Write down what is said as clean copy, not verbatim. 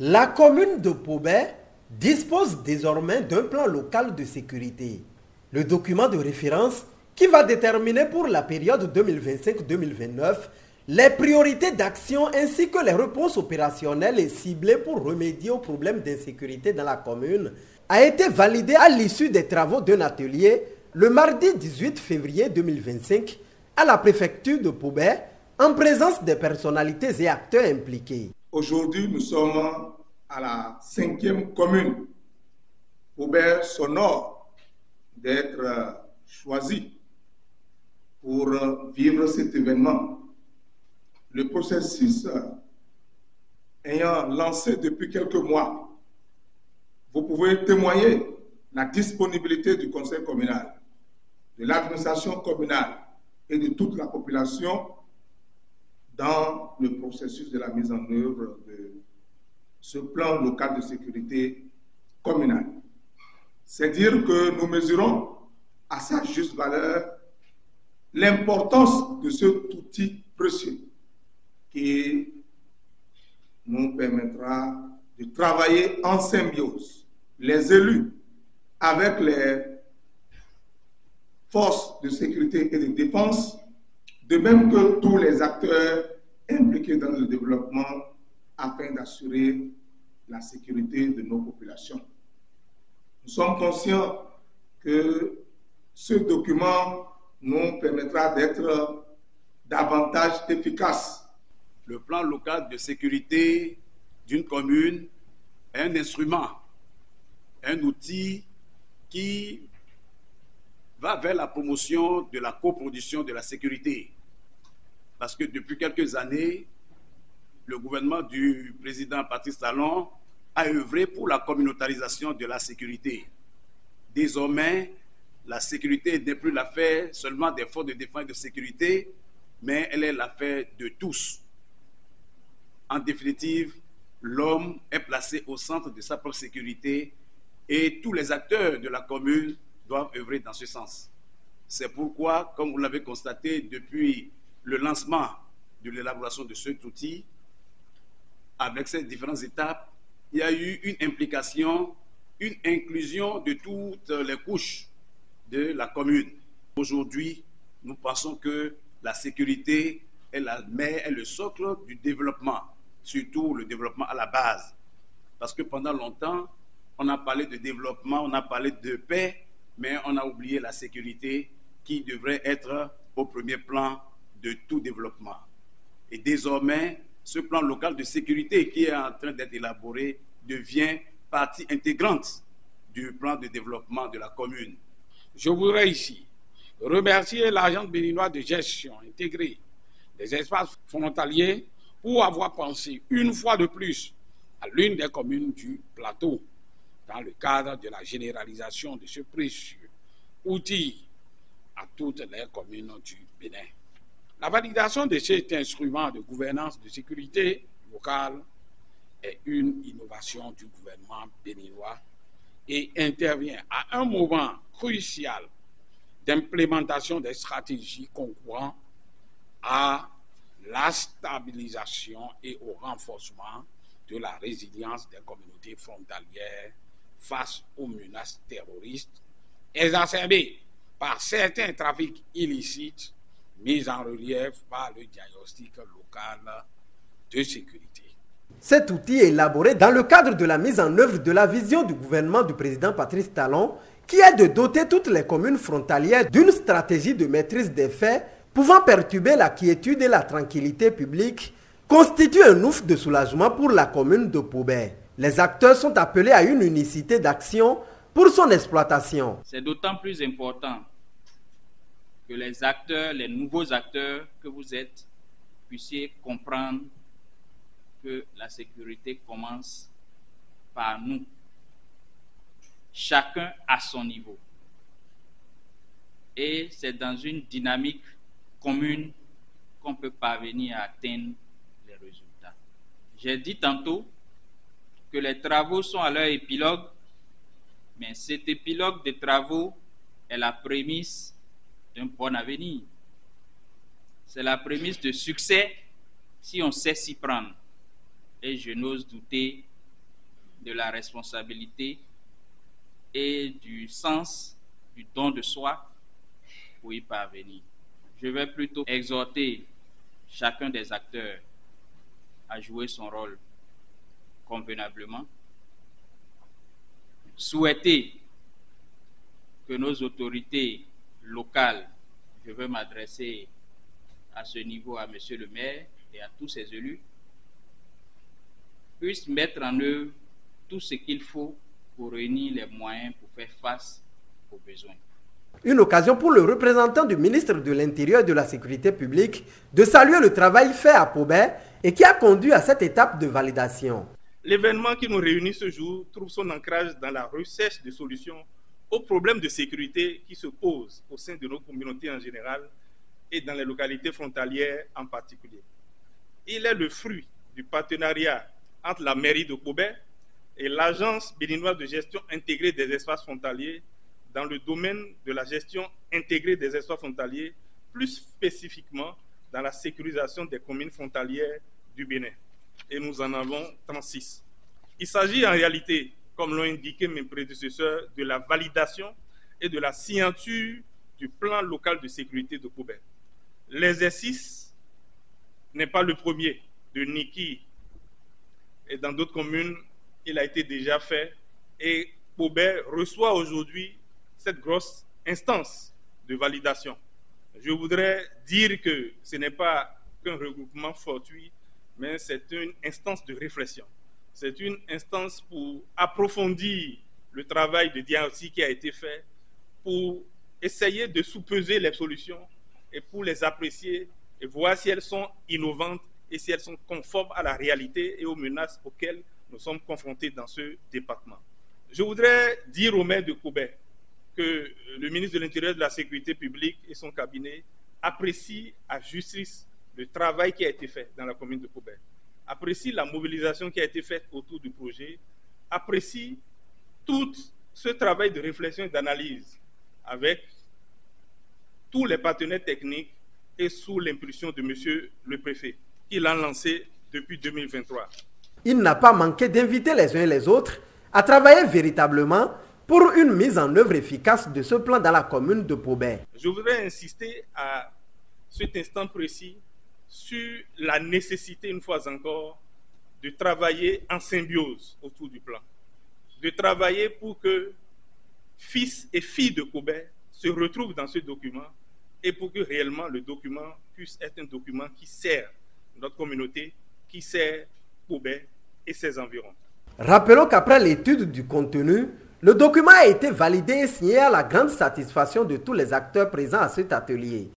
La commune de Pobet dispose désormais d'un plan local de sécurité. Le document de référence qui va déterminer pour la période 2025-2029 les priorités d'action ainsi que les réponses opérationnelles et ciblées pour remédier aux problèmes d'insécurité dans la commune a été validé à l'issue des travaux d'un atelier le mardi 18 février 2025 à la préfecture de Pobet en présence des personnalités et acteurs impliqués. Aujourd'hui, nous sommes à la 5e commune, Pobet s'honore d'être choisi pour vivre cet événement. Le processus ayant lancé depuis quelques mois, vous pouvez témoigner la disponibilité du conseil communal, de l'administration communale et de toute la population dans le processus de la mise en œuvre de ce plan local de sécurité communal. C'est dire que nous mesurons à sa juste valeur l'importance de cet outil précieux qui nous permettra de travailler en symbiose, les élus avec les forces de sécurité et de défense, de même que tous les acteurs impliqués dans le développement afin d'assurer la sécurité de nos populations. Nous sommes conscients que ce document nous permettra d'être davantage efficaces. Le plan local de sécurité d'une commune est un instrument, un outil qui va vers la promotion de la coproduction de la sécurité. Parce que depuis quelques années, le gouvernement du président Patrice Talon a œuvré pour la communautarisation de la sécurité. Désormais, la sécurité n'est plus l'affaire seulement des forces de défense et de sécurité, mais elle est l'affaire de tous. En définitive, l'homme est placé au centre de sa propre sécurité et tous les acteurs de la commune doivent œuvrer dans ce sens. C'est pourquoi, comme vous l'avez constaté depuis le lancement de l'élaboration de cet outil, avec ces différentes étapes, il y a eu une implication, une inclusion de toutes les couches de la commune. Aujourd'hui, nous pensons que la sécurité est la mère, est le socle du développement, surtout le développement à la base. Parce que pendant longtemps, on a parlé de développement, on a parlé de paix, mais on a oublié la sécurité qui devrait être au premier plan de tout développement. Et désormais, ce plan local de sécurité qui est en train d'être élaboré devient partie intégrante du plan de développement de la commune. Je voudrais ici remercier l'agence béninoise de gestion intégrée des espaces frontaliers pour avoir pensé une fois de plus à l'une des communes du plateau dans le cadre de la généralisation de ce précieux outil à toutes les communes du Bénin. La validation de cet instrument de gouvernance de sécurité locale est une innovation du gouvernement béninois et intervient à un moment crucial d'implémentation des stratégies concourant à la stabilisation et au renforcement de la résilience des communautés frontalières face aux menaces terroristes exacerbées par certains trafics illicites mis en relief par le diagnostic local de sécurité. Cet outil est élaboré dans le cadre de la mise en œuvre de la vision du gouvernement du président Patrice Talon, qui est de doter toutes les communes frontalières d'une stratégie de maîtrise des faits pouvant perturber la quiétude et la tranquillité publique, constitue un ouf de soulagement pour la commune de Pobet. Les acteurs sont appelés à une unicité d'action pour son exploitation. C'est d'autant plus important que les acteurs, les nouveaux acteurs que vous êtes, puissiez comprendre que la sécurité commence par nous. Chacun à son niveau. Et c'est dans une dynamique commune qu'on peut parvenir à atteindre les résultats. J'ai dit tantôt que les travaux sont à leur épilogue, mais cet épilogue des travaux est la prémisse d'un bon avenir. C'est la prémisse de succès si on sait s'y prendre. Et je n'ose douter de la responsabilité et du sens du don de soi pour y parvenir. Je vais plutôt exhorter chacun des acteurs à jouer son rôle convenablement, souhaiter que nos autorités locales, je veux m'adresser à ce niveau à Monsieur le maire et à tous ses élus, puissent mettre en œuvre tout ce qu'il faut pour réunir les moyens pour faire face aux besoins. Une occasion pour le représentant du ministre de l'Intérieur et de la Sécurité publique de saluer le travail fait à Pobert et qui a conduit à cette étape de validation. L'événement qui nous réunit ce jour trouve son ancrage dans la recherche de solutions aux problèmes de sécurité qui se posent au sein de nos communautés en général et dans les localités frontalières en particulier. Il est le fruit du partenariat entre la mairie de Pobert et l'Agence béninoise de gestion intégrée des espaces frontaliers dans le domaine de la gestion intégrée des espaces frontaliers, plus spécifiquement dans la sécurisation des communes frontalières du Bénin. Et nous en avons 36. Il s'agit en réalité, comme l'ont indiqué mes prédécesseurs, de la validation et de la signature du plan local de sécurité de Pobert. L'exercice n'est pas le premier de Niki et dans d'autres communes, il a été déjà fait et Pobert reçoit aujourd'hui cette grosse instance de validation. Je voudrais dire que ce n'est pas qu'un regroupement fortuit, mais c'est une instance de réflexion. C'est une instance pour approfondir le travail de diagnostic qui a été fait, pour essayer de sous-peser les solutions et pour les apprécier et voir si elles sont innovantes et si elles sont conformes à la réalité et aux menaces auxquelles nous sommes confrontés dans ce département. Je voudrais dire au maire de Pobert que le ministre de l'Intérieur et de la Sécurité publique et son cabinet apprécient à justice le travail qui a été fait dans la commune de Pobert, apprécient la mobilisation qui a été faite autour du projet, apprécient tout ce travail de réflexion et d'analyse avec tous les partenaires techniques et sous l'impulsion de monsieur le préfet, qui l'a lancé depuis 2023. Il n'a pas manqué d'inviter les uns et les autres à travailler véritablement pour une mise en œuvre efficace de ce plan dans la commune de Pobert. Je voudrais insister à cet instant précis sur la nécessité, une fois encore, de travailler en symbiose autour du plan, de travailler pour que fils et filles de Pobert se retrouvent dans ce document et pour que réellement le document puisse être un document qui sert notre communauté, qui sert Pobert et ses environs. Rappelons qu'après l'étude du contenu, le document a été validé et signé à la grande satisfaction de tous les acteurs présents à cet atelier.